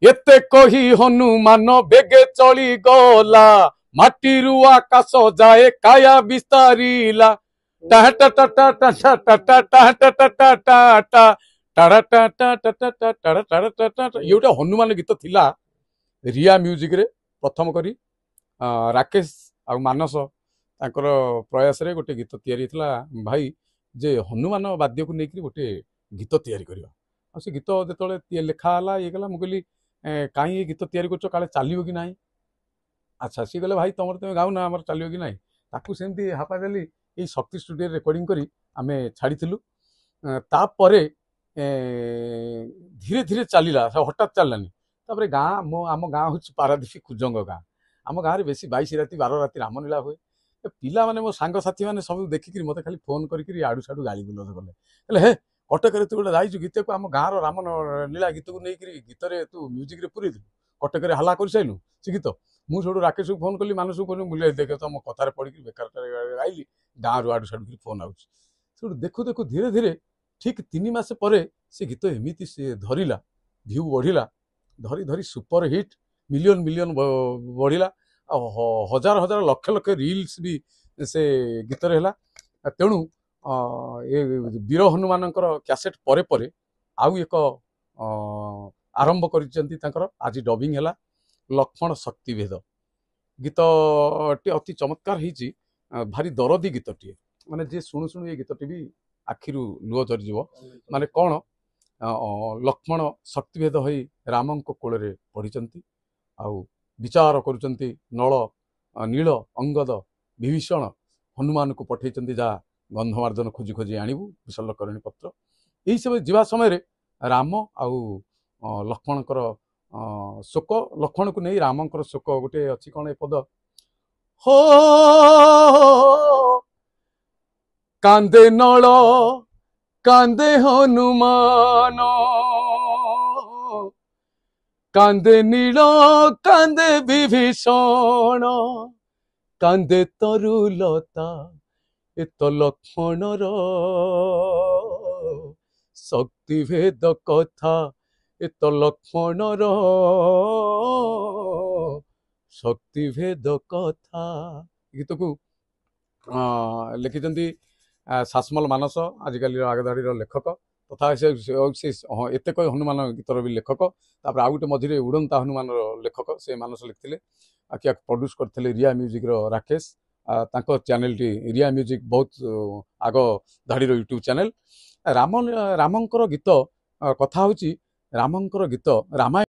एते कही हनुमान बेगे चली गला माटीरू आकाश जाए काया विस्तारिला टाटा टाटा टाटा टाटा टाटा टाटा टाटा टाटा टाटा टाटा टाटा टाटा ये गोटे हनुमान गीत थिला रिया म्यूजिक रे प्रथम करी राकेश आ मानस तांकर प्रयास रे गोटे गीत तैयारी थिला भाई जे हनुमान वाद्य को लेकर गोटे गीत तैयारी करवा आ से गीत जो लेखा है ये गला मुझे कहीं ये गीत तैयारी कर काले चलो कि ना अच्छा सी गले भाई तुम तुम गाँव ना आम चलो कि ना ताकू सेमती हापा देली ये शक्ति स्टूडियो रेकर्डिंग करी आम छाड़ी तापरे धीरे धीरे चलला हठात चललानी तापर गाँ मो आम गाँ हूँ पारादीप कुजंग गाँ आम गाँव में बेसी 22 राति 12 राति रामलीला हुए पिला माने मो सांग साथी मैंने सब देखिक मत खाली फोन करके आड़ू साड़ू गाड़ी गुलज कले हे कटक तू गोटे जाइचु गीत को आम गाँव राम लीला गीत को लेकर गीत तू म्यूजिक पूरी दु कटक हला कर सारू से गीत मुझे राकेश को फोन कली मानस को बुले देखे तो मो कथार पड़ी बेकार गाइली गाँव रू आड़ू साड़ू फोन आउट देखु देखु धीरे धीरे ठीक 3 मास पर से गीत एमती से धरला भ्यू बढ़ला धरी धरी सुपर हिट मिलियन मिलियन बढ़ला हजार हजार लक्ष लक्ष रील्स भी से गीत है तेणु ये वीर हनुमान कैसेट परे परे आउ एक आरंभ कर आज डबिंग है लक्ष्मण शक्ति भेद गीत टी अति चमत्कार होती भारी दरदी गीत टी माने जे शुणु शुणु ये गीत टी भी आखिरु लुह झरीज माने कौन लक्ष्मण शक्तिभेद हो राम कोल पढ़ी आउ विचार करुचंती नल नील अंगद विभीषण हनुमान को पठे जहाँ गंधमार्दन खोजी खोजी आणबू विशल्यकरणी पत्र यही सब जीवा समय राम आउ लक्ष्मणकर शोक लक्ष्मण को नहीं रामकर शोक गोटे अच्छी कौन ए पद हो कांदे नल कांदे हनुमान कांदे नील कांदे विभीषण कांदे तरुलता ए तो लक्ष्मणर शक्तिभेद कथा ए तो लक्ष्मणर शक्तिभेद कथा गीत को लिखिं शासमल मानस आजिकल आगधाड़ी लेखक तथा से एत कई हनुमान गीतर भी लेखक तापर आउ गोटे मझे उड़ंता हनुमान लेखक से मानस लिखते क्या प्रड्यूस करते रिया म्यूजिक राकेश चैनल टी रिया म्यूजिक बहुत आग धाड़ी यूट्यूब चैनल रामंकर गीत कथा हूँ रामंकर गीत रामायण